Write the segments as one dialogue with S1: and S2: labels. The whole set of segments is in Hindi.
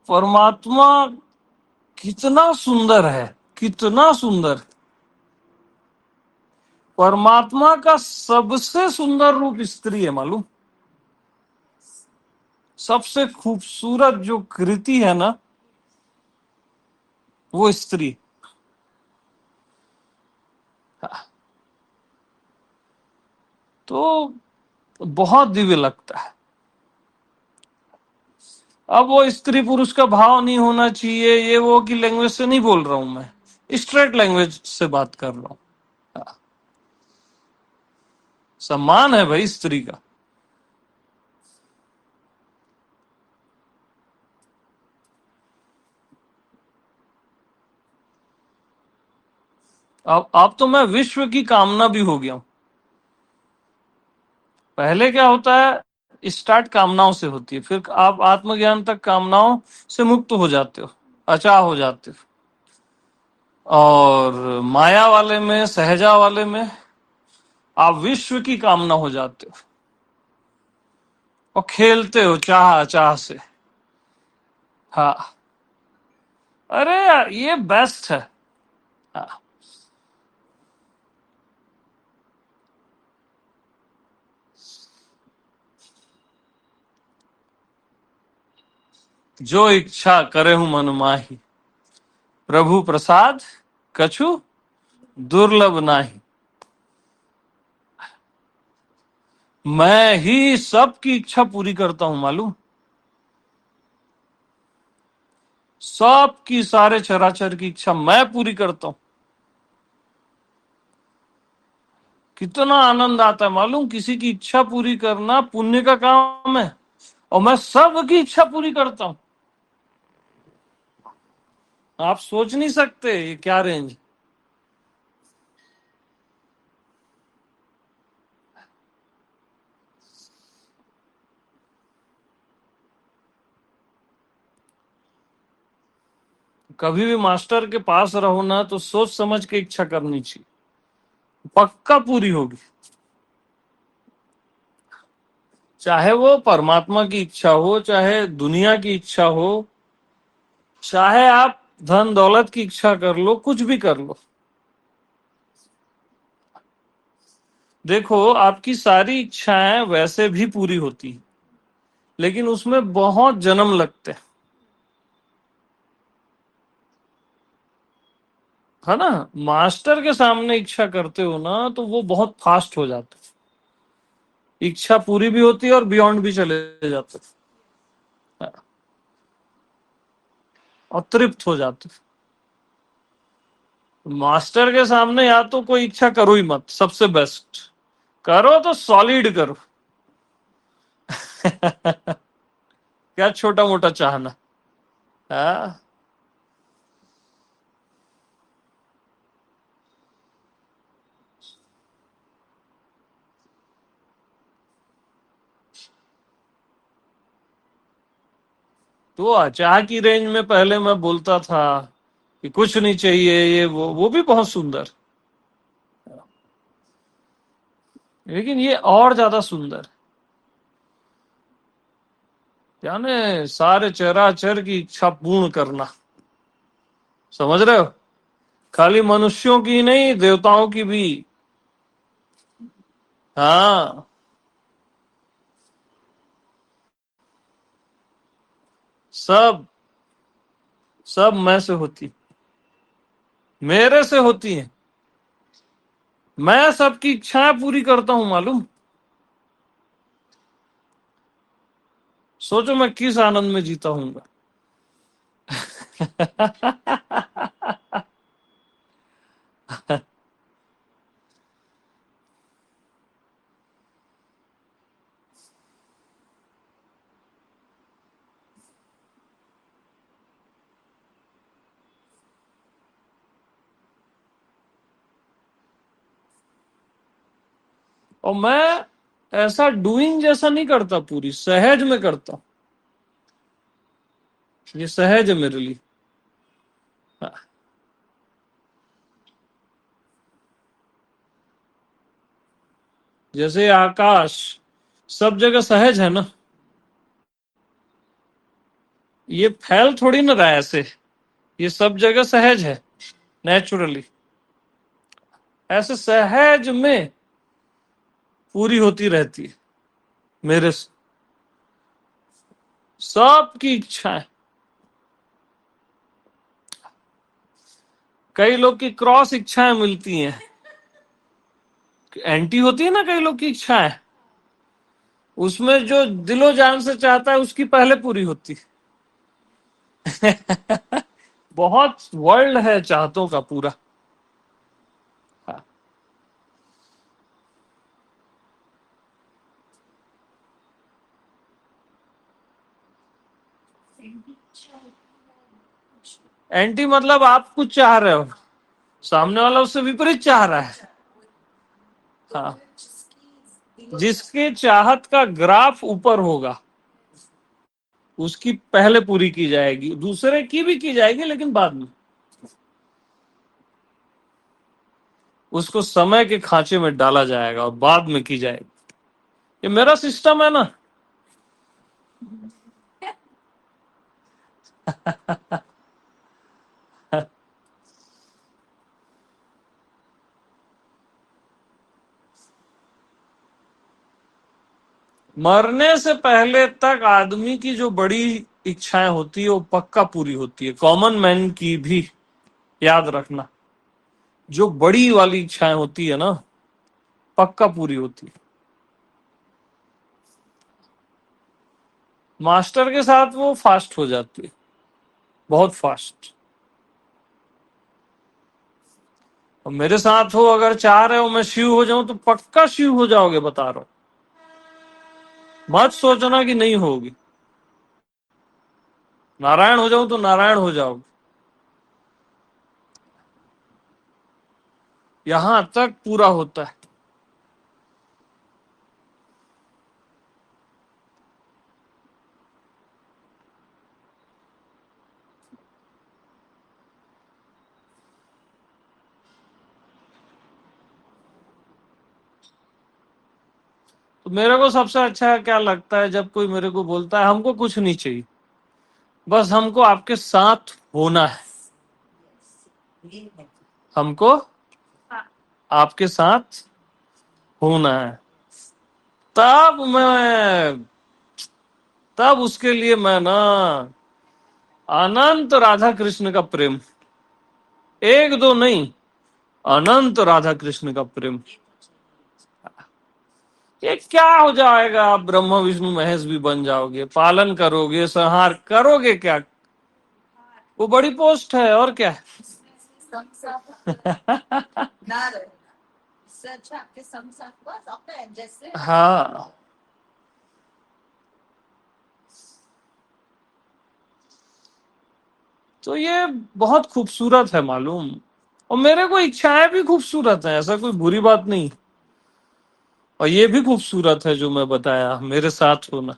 S1: परमात्मा कितना सुंदर है, कितना सुंदर। परमात्मा का सबसे सुंदर रूप स्त्री है, मालूम। सबसे खूबसूरत जो कृति है ना, वो स्त्री। तो बहुत दिव्य लगता है। अब वो स्त्री पुरुष का भाव नहीं होना चाहिए, ये वो की लैंग्वेज से नहीं बोल रहा हूं मैं, स्ट्रेट लैंग्वेज से बात कर रहा हूं। सम्मान है भाई स्त्री का। अब तो मैं विश्व की कामना भी हो गया हूं। पहले क्या होता है, स्टार्ट कामनाओं से होती है, फिर आप आत्मज्ञान तक कामनाओं से मुक्त हो जाते हो, अचाह हो जाते हो। और माया वाले में, सहजा वाले में आप विश्व की कामना हो जाते हो और खेलते हो चाह चाह से। हाँ, अरे यार ये बेस्ट है। हाँ, जो इच्छा करे हूं मन माही, प्रभु प्रसाद कछु दुर्लभ नाही। मैं ही सबकी इच्छा पूरी करता हूं, मालूम। सबकी, सारे चराचर की इच्छा मैं पूरी करता हूं। कितना आनंद आता है मालूम, किसी की इच्छा पूरी करना पुण्य का काम है, और मैं सबकी इच्छा पूरी करता हूं। आप सोच नहीं सकते ये क्या रेंज। कभी भी मास्टर के पास रहो ना, तो सोच समझ के इच्छा करनी चाहिए, पक्का पूरी होगी। चाहे वो परमात्मा की इच्छा हो, चाहे दुनिया की इच्छा हो, चाहे आप धन दौलत की इच्छा कर लो, कुछ भी कर लो। देखो, आपकी सारी इच्छाएं वैसे भी पूरी होती हैं, लेकिन उसमें बहुत जन्म लगते हैं, है ना। मास्टर के सामने इच्छा करते हो ना, तो वो बहुत फास्ट हो जाते हैं, इच्छा पूरी भी होती है और बियॉन्ड भी चले जाते हैं, और तृप्त हो जाते हैं। मास्टर के सामने या तो कोई इच्छा करो ही मत, सबसे बेस्ट। करो तो सॉलिड करो। क्या छोटा मोटा चाहना। हाँ, तो अचाह की रेंज में पहले मैं बोलता था कि कुछ नहीं चाहिए, ये वो भी बहुत सुंदर, लेकिन ये और ज्यादा सुंदर। यानी सारे चराचर की इच्छा पूर्ण करना, समझ रहे हो। खाली मनुष्यों की नहीं, देवताओं की भी। हाँ, सब सब मैं से होती, मेरे से होती है। मैं सबकी इच्छाएं पूरी करता हूं, मालूम। सोचो मैं किस आनंद में जीता हूँ। और मैं ऐसा डूइंग जैसा नहीं करता, पूरी सहज में करता हूं। ये सहज है मेरे लिए। हाँ, जैसे आकाश सब जगह सहज है ना। ये फैल थोड़ी ना रहा है ऐसे, ये सब जगह सहज है, नेचुरली, ऐसे सहज में पूरी होती रहती है मेरे सबकी इच्छाएं। कई लोग की क्रॉस इच्छाएं मिलती हैं, एंटी होती है ना कई लोग की इच्छाएं, उसमें जो दिलो जान से चाहता है उसकी पहले पूरी होती है। बहुत वर्ल्ड है चाहतों का पूरा। हाँ। एंटी मतलब आप कुछ चाह रहे हो, सामने वाला उससे विपरीत चाह रहा है। हाँ, जिसके चाहत का ग्राफ ऊपर होगा उसकी पहले पूरी की जाएगी, दूसरे की भी की जाएगी लेकिन बाद में। उसको समय के खांचे में डाला जाएगा और बाद में की जाएगी। ये मेरा सिस्टम है ना। मरने से पहले तक आदमी की जो बड़ी इच्छाएं होती है वो पक्का पूरी होती है, कॉमन मैन की भी। याद रखना, जो बड़ी वाली इच्छाएं होती है ना, पक्का पूरी होती है। मास्टर के साथ वो फास्ट हो जाती है, बहुत फास्ट। और मेरे साथ हो, अगर चाह रहे हो मैं शिव हो जाऊं तो पक्का शिव हो जाओगे, बता रहा हूं। मत सोचना कि नहीं होगी। नारायण हो जाऊं तो नारायण हो जाओगे। यहां तक पूरा होता है। तो मेरे को सबसे अच्छा क्या लगता है, जब कोई मेरे को बोलता है हमको कुछ नहीं चाहिए, बस हमको आपके साथ होना है, हमको आपके साथ होना है, तब मैं, तब उसके लिए मैं ना अनंत राधा कृष्ण का प्रेम, एक दो नहीं, अनंत राधा कृष्ण का प्रेम। ये क्या हो जाएगा, आप ब्रह्मा विष्णु महेश भी बन जाओगे, पालन करोगे, संहार करोगे क्या, वो बड़ी पोस्ट है और क्या है। हाँ, तो ये बहुत खूबसूरत है मालूम। और मेरे को इच्छाएं भी खूबसूरत है, ऐसा कोई बुरी बात नहीं। और ये भी खूबसूरत है जो मैं बताया, मेरे साथ होना।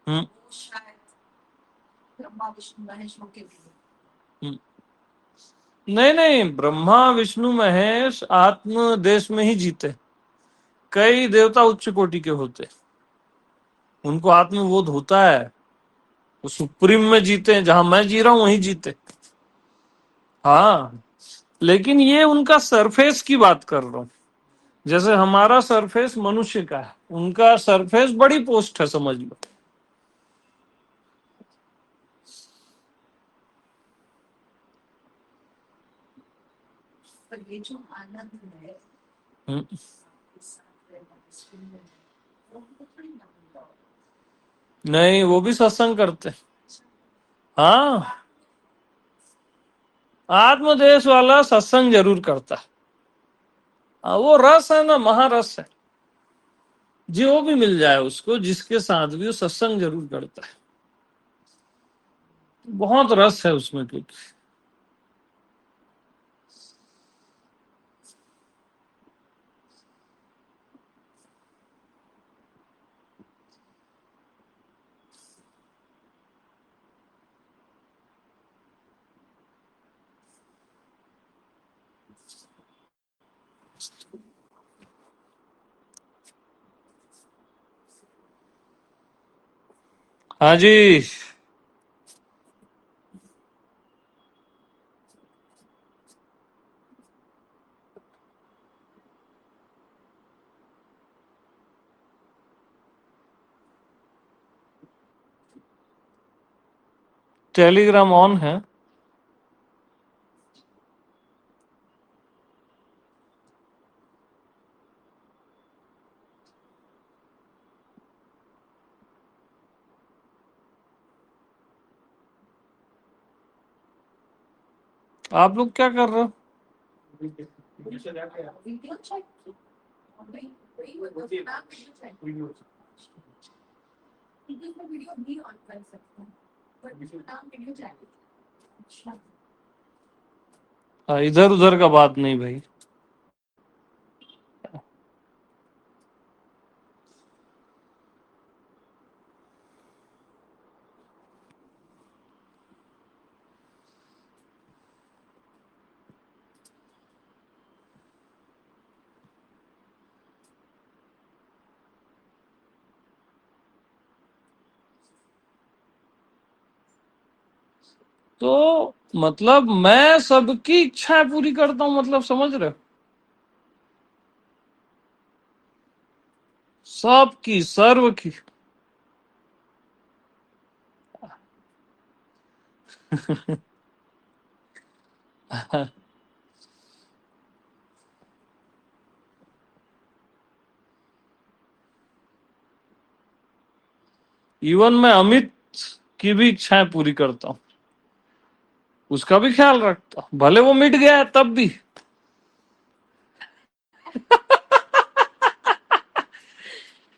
S1: हम्म। हम्म। नहीं नहीं, ब्रह्मा विष्णु महेश आत्म देश में ही जीते। कई देवता उच्च कोटि के होते, उनको आत्मबोध होता है, वो सुप्रीम में जीते हैं, जहां मैं जी रहा हूं वहीं जीते। हाँ, लेकिन ये उनका सरफेस की बात कर रहा हूं। जैसे हमारा सरफेस मनुष्य का है, उनका सरफेस बड़ी पोस्ट है, समझ लो। हम्म। नहीं, वो भी सत्संग करते। हाँ, आत्मदेश वाला सत्संग जरूर करता है। वो रस है ना, महारस है। जो भी मिल जाए उसको, जिसके साथ भी, वो सत्संग जरूर करता है। बहुत रस है उसमें, क्योंकि हाँ जी। टेलीग्राम ऑन है। आप लोग क्या कर रहे हो? हाँ, इधर उधर का बात नहीं भाई। तो मतलब मैं सबकी इच्छाएं पूरी करता हूँ, मतलब समझ रहे हो? सबकी, सर्व की। इवन मैं अमित की भी इच्छाएं पूरी करता हूँ, उसका भी ख्याल रखता हूँ, भले वो मिट गया है तब भी।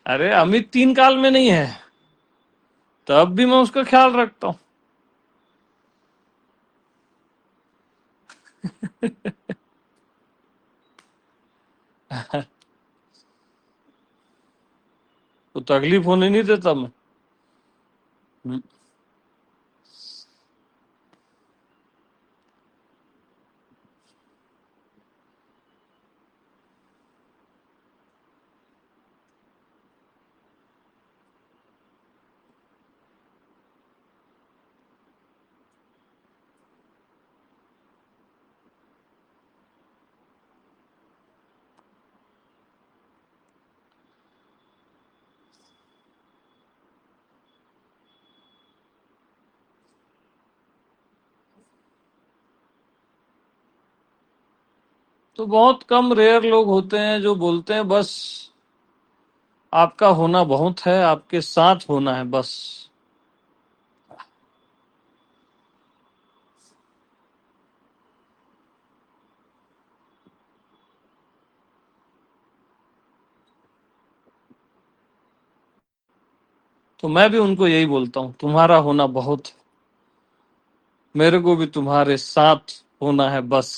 S1: अरे अमित 3 काल में नहीं है, तब भी मैं उसका ख्याल रखता हूँ। तो तकलीफ होने नहीं देता मैं। तो बहुत कम, रेयर लोग होते हैं जो बोलते हैं बस आपका होना बहुत है, आपके साथ होना है बस। तो मैं भी उनको यही बोलता हूँ, तुम्हारा होना बहुत है, मेरे को भी तुम्हारे साथ होना है बस।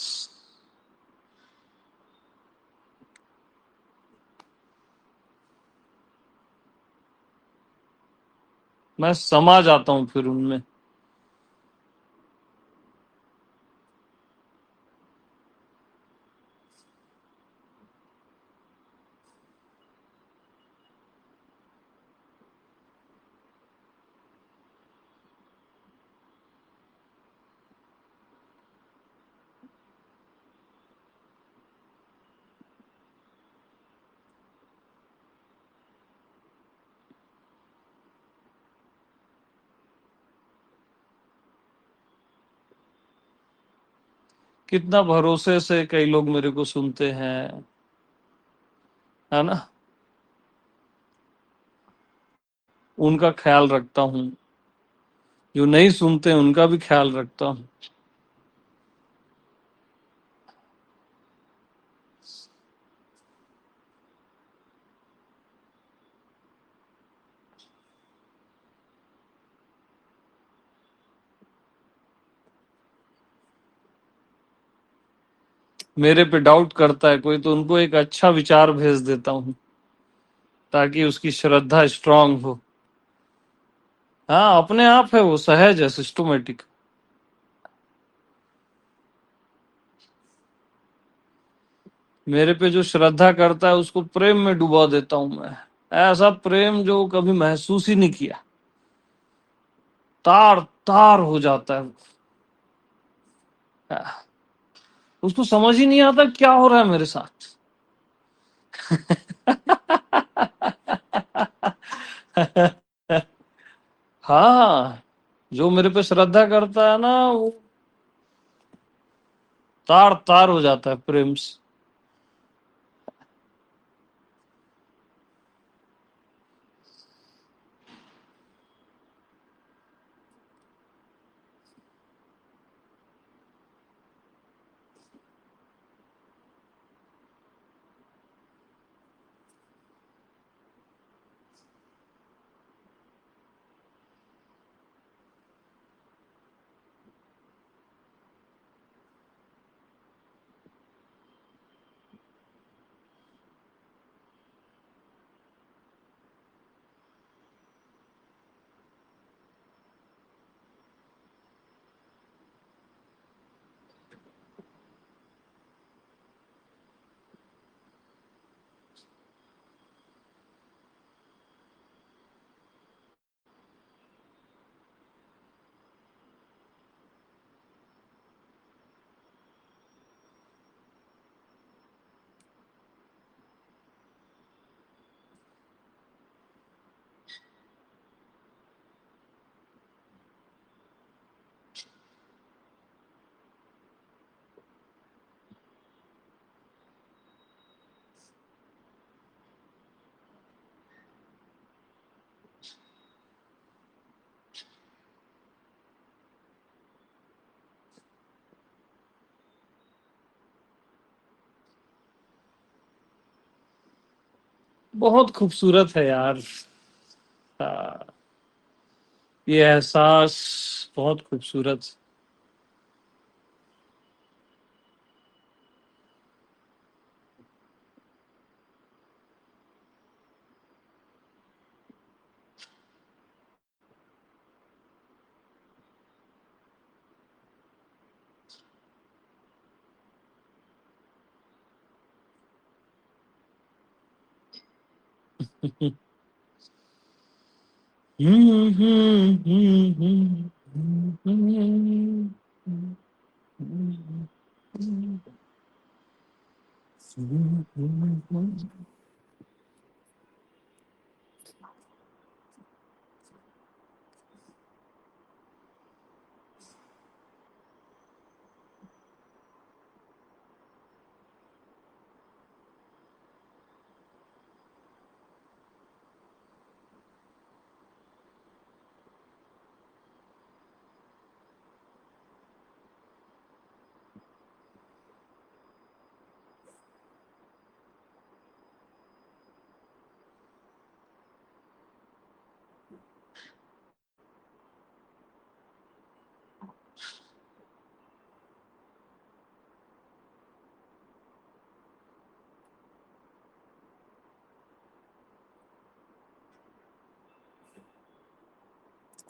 S1: मैं समा जाता हूँ फिर उनमें। कितना भरोसे से कई लोग मेरे को सुनते हैं, है ना? उनका ख्याल रखता हूँ, जो नहीं सुनते उनका भी ख्याल रखता हूँ। मेरे पे डाउट करता है कोई तो उनको एक अच्छा विचार भेज देता हूँ, ताकि उसकी श्रद्धा स्ट्रांग हो। हाँ, अपने आप है, वो सहज है, सिस्टोमेटिक। मेरे पे जो श्रद्धा करता है उसको प्रेम में डुबा देता हूँ मैं। ऐसा प्रेम जो कभी महसूस ही नहीं किया। तार तार हो जाता है। उसको समझ ही नहीं आता क्या हो रहा है मेरे साथ। हाँ, जो मेरे पे श्रद्धा करता है ना, वो तार तार हो जाता है प्रेम से। बहुत खूबसूरत है यार। हाँ, ये एहसास बहुत खूबसूरत।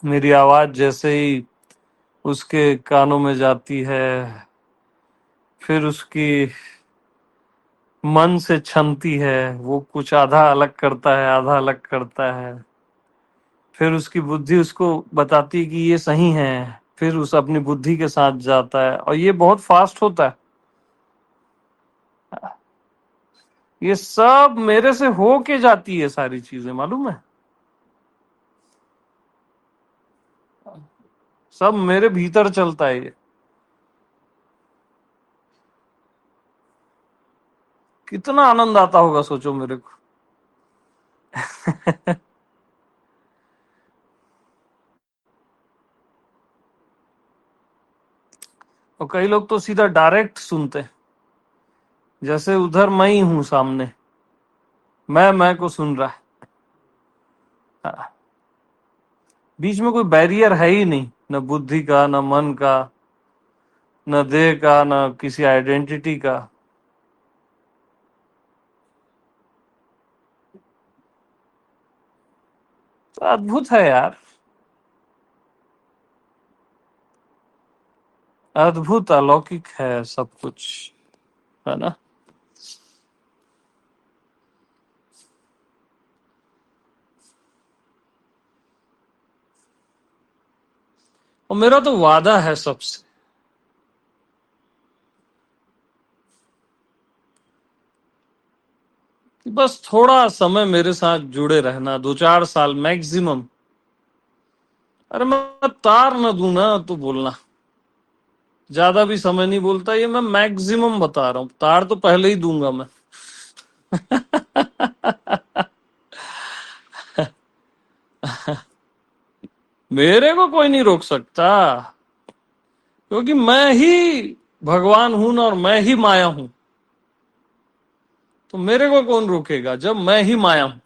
S1: मेरी आवाज जैसे ही उसके कानों में जाती है, फिर उसकी मन से छनती है, वो कुछ आधा अलग करता है, आधा अलग करता है। फिर उसकी बुद्धि उसको बताती है कि ये सही है, फिर उस अपनी बुद्धि के साथ जाता है, और ये बहुत फास्ट होता है। ये सब मेरे से हो के जाती है, सारी चीजें, मालूम है, सब मेरे भीतर चलता है ये। कितना आनंद आता होगा सोचो मेरे को। और कई लोग तो सीधा डायरेक्ट सुनते हैं, जैसे उधर मैं ही हूं सामने, मैं को सुन रहा है। हाँ, बीच में कोई बैरियर है ही नहीं, न बुद्धि का, न मन का, न देह का, न किसी आइडेंटिटी का। तो अद्भुत है यार, अद्भुत अलौकिक है सब कुछ, है ना। और मेरा तो वादा है सबसे कि बस थोड़ा समय मेरे साथ जुड़े रहना, 2-4 साल मैक्सिमम। अरे मैं तार न दूं ना तो बोलना, ज्यादा भी समय नहीं बोलता, ये मैं मैक्सिमम बता रहा हूं, तार तो पहले ही दूंगा मैं। मेरे को कोई नहीं रोक सकता, क्योंकि मैं ही भगवान हूं ना, और मैं ही माया हूं। तो मेरे को कौन रोकेगा जब मैं ही माया हूं।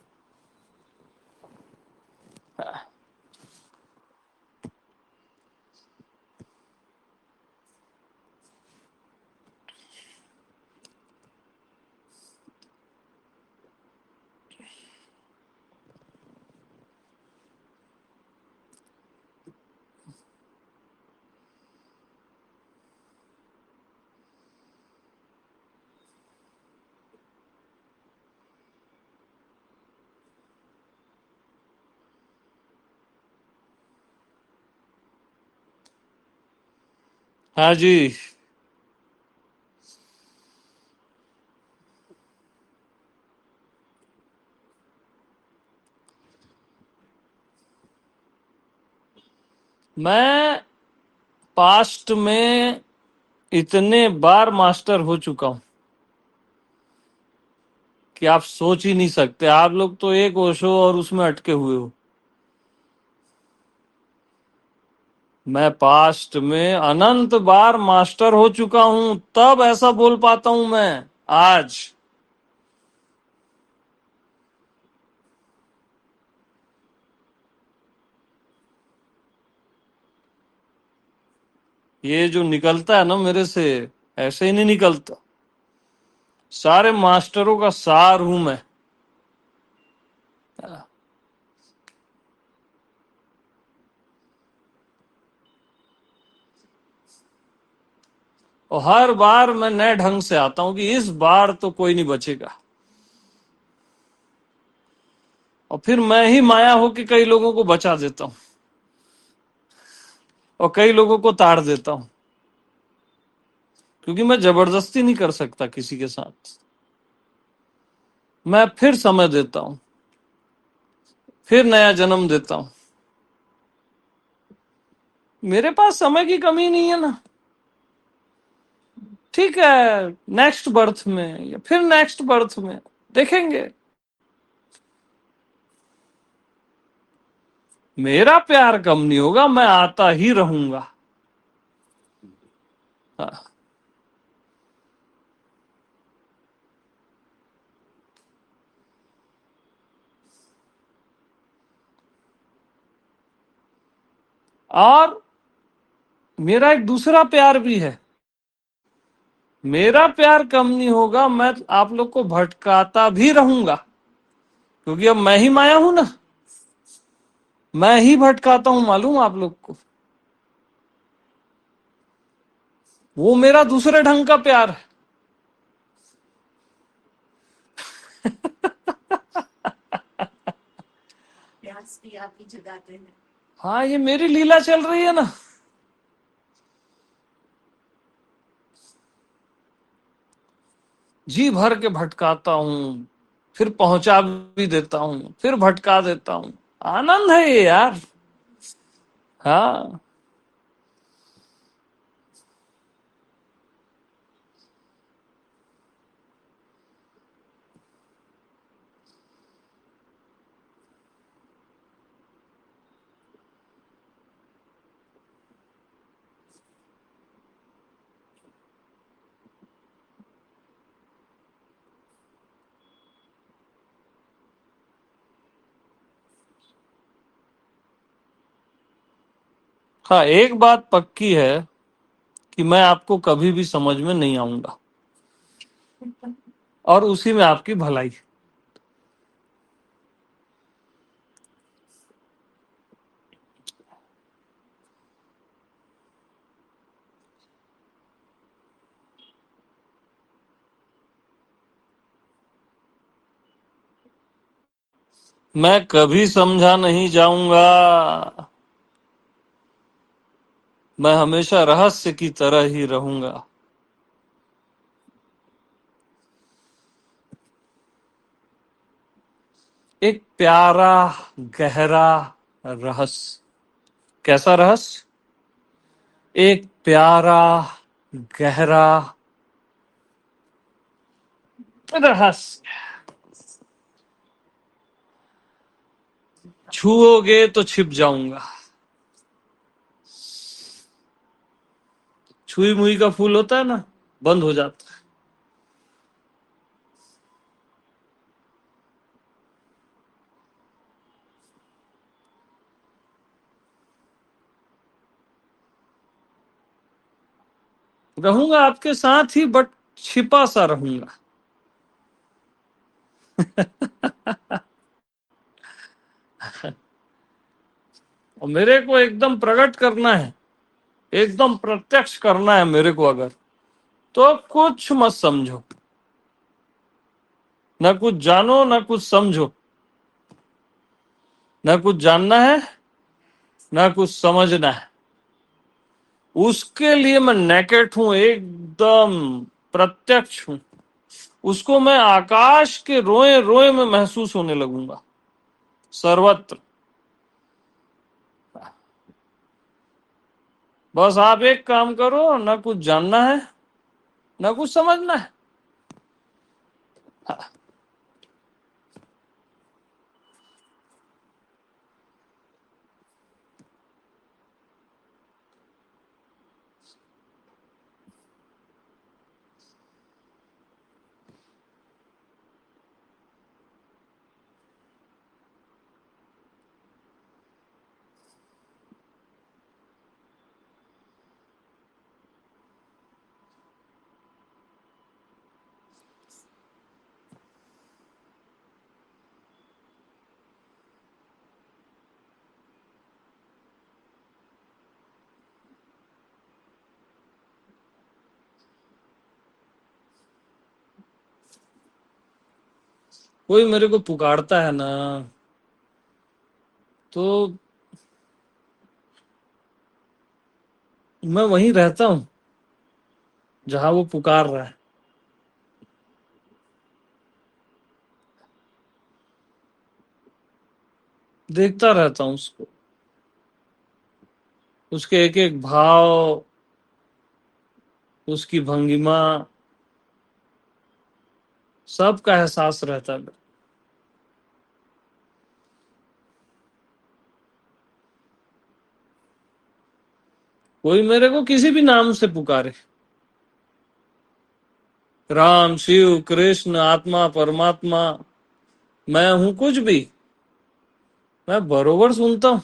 S1: हाँ जी। मैं पास्ट में इतने बार मास्टर हो चुका हूं कि आप सोच ही नहीं सकते। आप लोग तो एक ओशो और उसमें अटके हुए हो। मैं पास्ट में अनंत बार मास्टर हो चुका हूं, तब ऐसा बोल पाता हूं मैं आज। ये जो निकलता है ना मेरे से, ऐसे ही नहीं निकलता। सारे मास्टरों का सार हूं मैं। और हर बार मैं नए ढंग से आता हूं कि इस बार तो कोई नहीं बचेगा। और फिर मैं ही माया हो कि कई लोगों को बचा देता हूं और कई लोगों को ताड़ देता हूं, क्योंकि मैं जबरदस्ती नहीं कर सकता किसी के साथ। मैं फिर समय देता हूं, फिर नया जन्म देता हूं। मेरे पास समय की कमी नहीं है ना। ठीक है, नेक्स्ट बर्थ में या फिर नेक्स्ट बर्थ में देखेंगे। मेरा प्यार कम नहीं होगा, मैं आता ही रहूंगा। हाँ। और मेरा एक दूसरा प्यार भी है। मेरा प्यार कम नहीं होगा, मैं आप लोग को भटकाता भी रहूंगा, क्योंकि अब मैं ही माया हूं ना। मैं ही भटकाता हूं, मालूम आप लोग को। वो मेरा दूसरे ढंग का प्यार है। हाँ, ये मेरी लीला चल रही है ना। जी भर के भटकाता हूं, फिर पहुंचा भी देता हूं, फिर भटका देता हूं। आनंद है ये यार। हाँ। हाँ, एक बात पक्की है कि मैं आपको कभी भी समझ में नहीं आऊंगा, और उसी में आपकी भलाई। मैं कभी समझा नहीं जाऊंगा। मैं हमेशा रहस्य की तरह ही रहूंगा। एक प्यारा गहरा रहस्य। कैसा रहस्य? एक प्यारा गहरा रहस्य। छुओगे तो छिप जाऊंगा। छुई मुई का फूल होता है ना, बंद हो जाता है। रहूंगा आपके साथ ही, बट छिपा सा रहूंगा। और मेरे को एकदम प्रकट करना है, एकदम प्रत्यक्ष करना है मेरे को अगर, तो कुछ मत समझो, ना कुछ जानो ना कुछ समझो। ना कुछ जानना है ना कुछ समझना है। उसके लिए मैं नेकेट हूं, एकदम प्रत्यक्ष हूं। उसको मैं आकाश के रोए रोए में महसूस होने लगूंगा, सर्वत्र। बस आप एक काम करो, ना कुछ जानना है ना कुछ समझना है। कोई मेरे को पुकारता है ना, तो मैं वहीं रहता हूं जहां वो पुकार रहा है। देखता रहता हूं उसको, उसके एक एक भाव, उसकी भंगिमा, सबका एहसास रहता है। कोई मेरे को किसी भी नाम से पुकारे, राम, शिव, कृष्ण, आत्मा, परमात्मा, मैं हूं कुछ भी, मैं बरोबर सुनता हूं।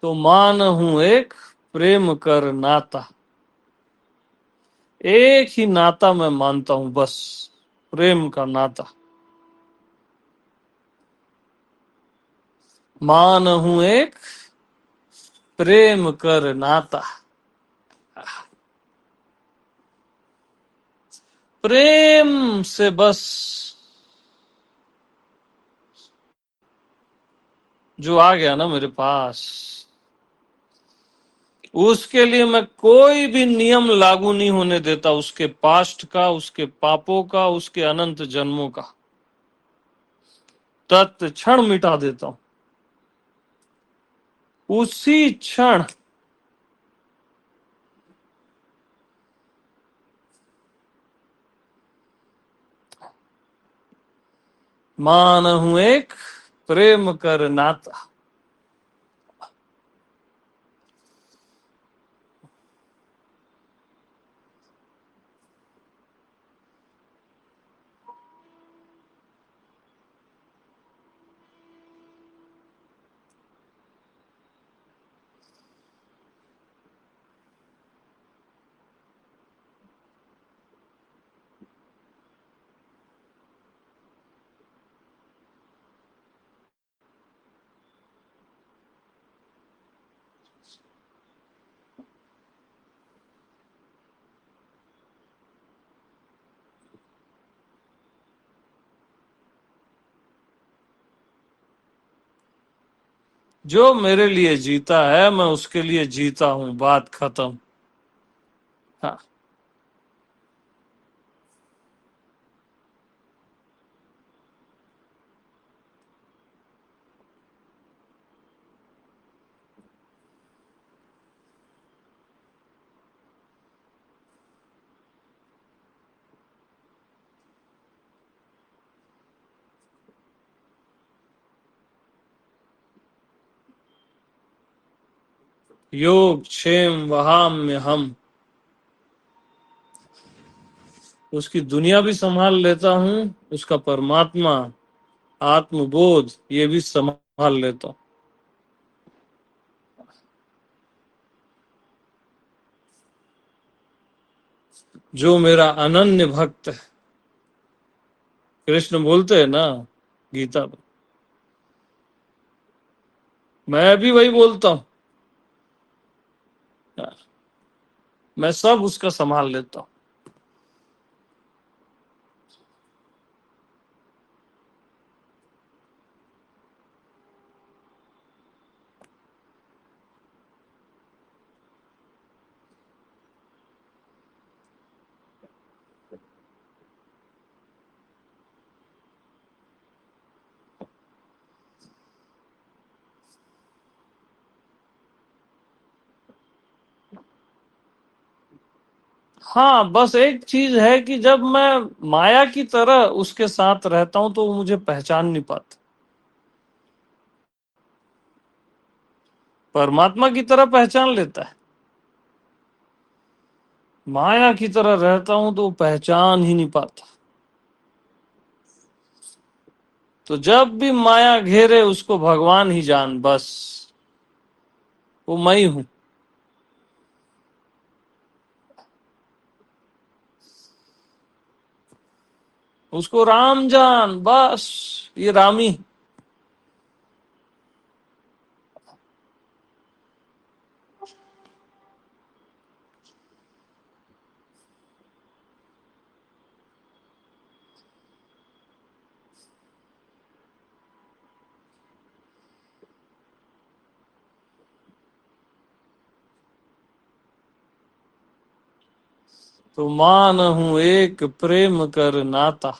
S1: तो मान हूं एक प्रेम कर नाता। एक ही नाता मैं मानता हूं, बस प्रेम का नाता। मान हूं एक प्रेम कर नाता। प्रेम से बस जो आ गया ना मेरे पास, उसके लिए मैं कोई भी नियम लागू नहीं होने देता, उसके पास्ट का, उसके पापों का, उसके अनंत जन्मों का तत्क्षण मिटा देता हूं, उसी क्षण। मान हूं एक प्रेम कर नाता। जो मेरे लिए जीता है मैं उसके लिए जीता हूं, बात खत्म। हाँ, योग क्षेम वहाम में हम, उसकी दुनिया भी संभाल लेता हूं, उसका परमात्मा आत्मबोध ये भी संभाल लेता हूं। जो मेरा अनन्य भक्त है, कृष्ण बोलते हैं ना गीता में, मैं भी वही बोलता हूं, मैं सब उसका संभाल लेता हूं। हाँ, बस एक चीज है कि जब मैं माया की तरह उसके साथ रहता हूं तो वो मुझे पहचान नहीं पाता। परमात्मा की तरह पहचान लेता है, माया की तरह रहता हूं तो वो पहचान ही नहीं पाता। तो जब भी माया घेरे उसको भगवान ही जान, बस वो मैं ही हूं। उसको राम जान, बस ये रामी। तो मान हूं एक प्रेम कर नाता।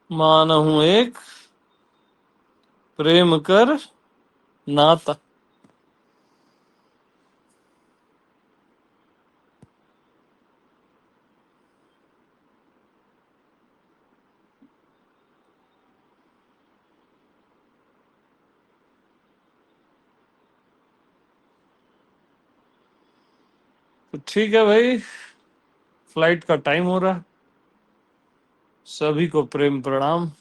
S1: मान हूं एक प्रेम कर नाता। तो ठीक है भाई, फ्लाइट का टाइम हो रहा है। सभी को प्रेम प्रणाम।